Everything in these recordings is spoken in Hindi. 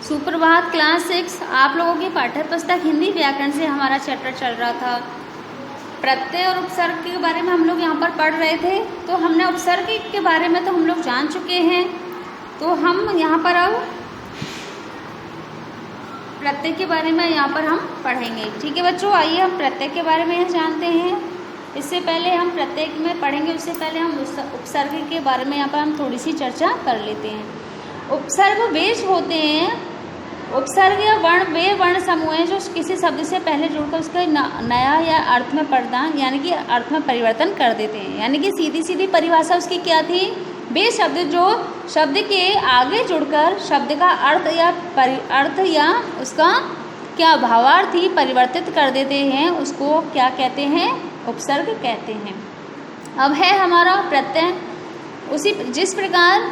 सुप्रभात क्लास 6। आप लोगों की पाठ्य पुस्तक हिंदी व्याकरण से हमारा चैप्टर चल रहा था। प्रत्यय और उपसर्ग के बारे में हम लोग यहाँ पर पढ़ रहे थे। तो हमने उपसर्ग के बारे में तो हम लोग जान चुके हैं। तो हम यहाँ पर अब प्रत्यय के बारे में यहाँ पर हम पढ़ेंगे। ठीक है बच्चों, आइए हम प्रत्यय के बारे में जानते हैं। इससे पहले हम प्रत्यय में पढ़ेंगे, उससे पहले हम उपसर्ग के बारे में यहाँ पर हम थोड़ी सी चर्चा कर लेते हैं। उपसर्ग वे होते हैं, उपसर्ग या वर्ण वे वर्ण समूह हैं जो किसी शब्द से पहले जुड़कर उसके नया या अर्थ में प्रदान यानी कि अर्थ में परिवर्तन कर देते हैं। यानी कि सीधी सीधी परिभाषा उसकी क्या थी? वे शब्द जो शब्द के आगे जुड़कर शब्द का अर्थ या उसका क्या भावार्थ ही परिवर्तित कर देते हैं, उसको क्या कहते हैं? उपसर्ग कहते हैं। अब है हमारा प्रत्यय। उसी जिस प्रकार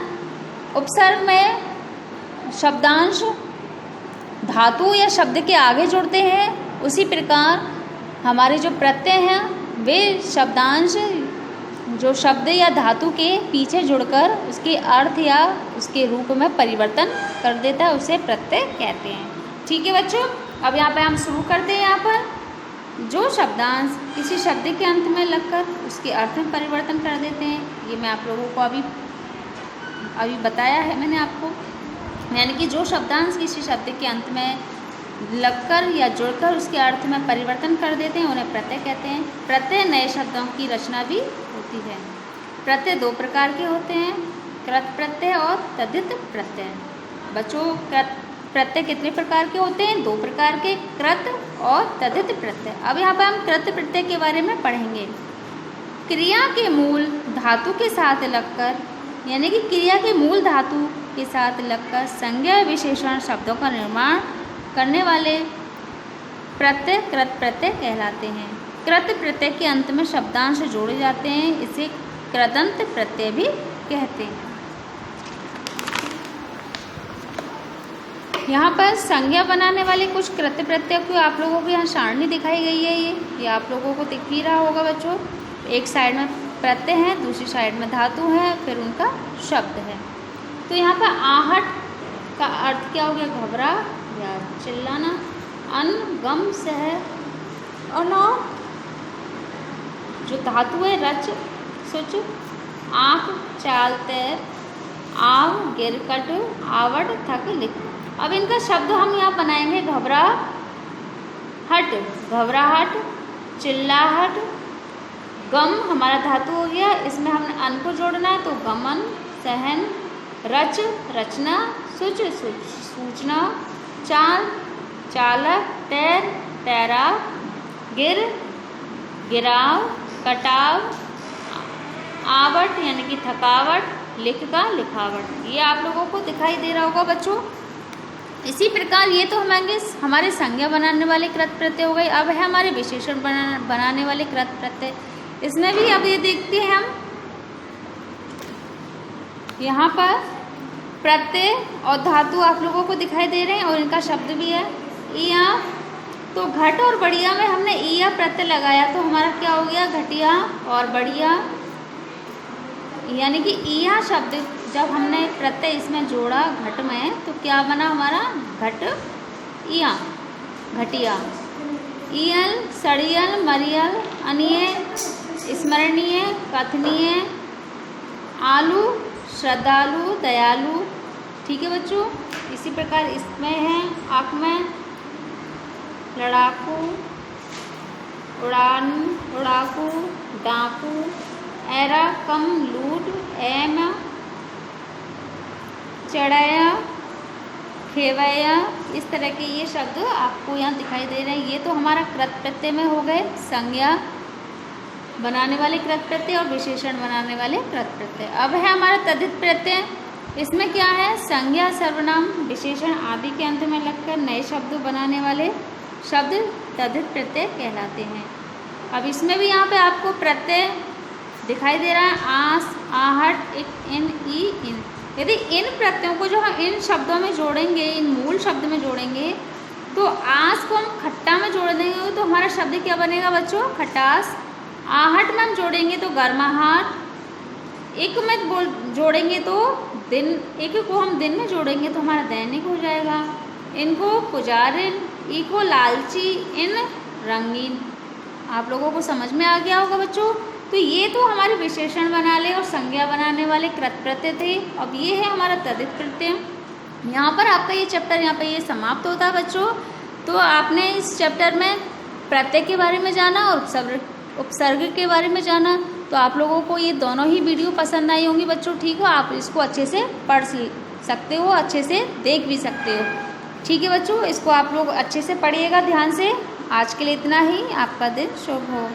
उपसर्ग में शब्दांश धातु या शब्द के आगे जुड़ते हैं, उसी प्रकार हमारे जो प्रत्यय हैं वे शब्दांश जो शब्द या धातु के पीछे जुड़कर उसके अर्थ या उसके रूप में परिवर्तन कर देता है, उसे प्रत्यय कहते हैं। ठीक है बच्चों, अब यहाँ पे हम शुरू करते हैं। यहाँ पर जो शब्दांश किसी शब्द के अंत में लगकर उसके अर्थ में परिवर्तन कर देते हैं, ये मैं आप लोगों को अभी बताया है मैंने आपको। यानी कि जो शब्दांश किसी शब्द के अंत में लगकर या जुड़कर उसके अर्थ में परिवर्तन कर देते हैं, उन्हें प्रत्यय कहते हैं। प्रत्यय नए शब्दों की रचना भी होती है। प्रत्यय दो प्रकार के होते हैं, कृत प्रत्यय और तद्धित प्रत्यय। बच्चों, प्रत्यय कितने प्रकार के होते हैं? दो प्रकार के, कृत और तद्धित प्रत्यय। अब यहाँ पर हम कृत प्रत्यय के बारे में पढ़ेंगे। क्रिया के मूल धातु के साथ लगकर, यानी कि क्रिया के मूल धातु के साथ लगकर संज्ञा विशेषण शब्दों का निर्माण करने वाले प्रत्यय कृत प्रत्यय कहलाते हैं। कृत प्रत्यय के अंत में शब्दांश जोड़े जाते हैं, इसे कृदंत प्रत्यय भी कहते हैं। यहाँ पर संज्ञा बनाने वाले कुछ कृत प्रत्यय को आप लोगों को यहाँ सारणी दिखाई गई है। ये आप लोगों को दिख ही रहा होगा बच्चों। एक साइड में प्रत्यय है, दूसरी साइड में धातु है, फिर उनका शब्द है। तो यहाँ पर आहट का अर्थ क्या हो गया? घबरा या चिल्लाना। अन गम सह और जो धातु है रच सुच, आँख चालते, आव गिरकट, आवट थक लिख। अब इनका शब्द हम यहाँ बनाएंगे। घबरा हट, घबराहट, चिल्लाहट। गम हमारा धातु हो गया, इसमें हमने अन को जोड़ना है, तो गमन सहन, रच रचना, सुच सूचना, चाल चालक, तैर तैराव, गिर गिराव, कटाव, आवट यानी कि थकावट, लिख का लिखावट। ये आप लोगों को दिखाई दे रहा होगा बच्चों। इसी प्रकार ये तो हमारे संज्ञा बनाने वाले कृत प्रत्यय हो गए। अब है हमारे विशेषण बनाने वाले कृत प्रत्यय। इसमें भी अब ये देखते हैं हम यहाँ पर प्रत्यय और धातु आप लोगों को दिखाई दे रहे हैं और इनका शब्द भी है ईया। तो घट और बढ़िया में हमने ईया प्रत्यय लगाया, तो हमारा क्या हो गया? घटिया और बढ़िया। यानी कि ईया शब्द जब हमने प्रत्यय इसमें जोड़ा घट में, तो क्या बना हमारा? घट ईया, घटिया। ईयल, सड़ियल, मरियल, अनिय, स्मरणीय, कथनीय, आलू, श्रद्धालु, दयालु। ठीक है बच्चों, इसी प्रकार इसमें है आँख में लड़ाकू, उड़ाकू, डाकू, ऐरा कम लूट, एम चढ़ाया, खेवया। इस तरह के ये शब्द आपको यहाँ दिखाई दे रहे हैं। ये तो हमारा कृत प्रत्यय में हो गए, संज्ञा बनाने वाले कृत प्रत्यय और विशेषण बनाने वाले कृत प्रत्यय। अब है हमारा तद्धित प्रत्यय। इसमें क्या है? संज्ञा सर्वनाम विशेषण आदि के अंत में लगकर नए शब्द बनाने वाले शब्द तद्धित प्रत्यय कहलाते हैं। अब इसमें भी यहाँ पे आपको प्रत्यय दिखाई दे रहा है, आस, आहट, इन, ई, इन। यदि इन प्रत्ययों को जो हम इन शब्दों में जोड़ेंगे, इन मूल शब्द में जोड़ेंगे, तो आस को हम खट्टा में जोड़ देंगे तो हमारा शब्द क्या बनेगा बच्चों? खटास। आहट में हम जोड़ेंगे तो गर्माहट। एक में जोड़ेंगे तो दिन, एक को हम दिन में जोड़ेंगे तो हमारा दैनिक हो जाएगा। इनको पुजारिन, इको लालची, इन रंगीन। आप लोगों को समझ में आ गया होगा बच्चों। तो ये तो हमारे विशेषण बनाने और संज्ञा बनाने वाले कृत प्रत्यय थे। अब ये है हमारा तद्धित प्रत्यय। यहाँ पर आपका ये चैप्टर यहाँ पे ये समाप्त होता है बच्चों। तो आपने इस चैप्टर में प्रत्यय के बारे में जाना और उपसर्ग के बारे में जाना। तो आप लोगों को ये दोनों ही वीडियो पसंद आई होंगी बच्चों, ठीक हो। आप इसको अच्छे से पढ़ सकते हो, अच्छे से देख भी सकते हो, ठीक है बच्चों। इसको आप लोग अच्छे से पढ़िएगा ध्यान से। आज के लिए इतना ही। आपका दिन शुभ हो।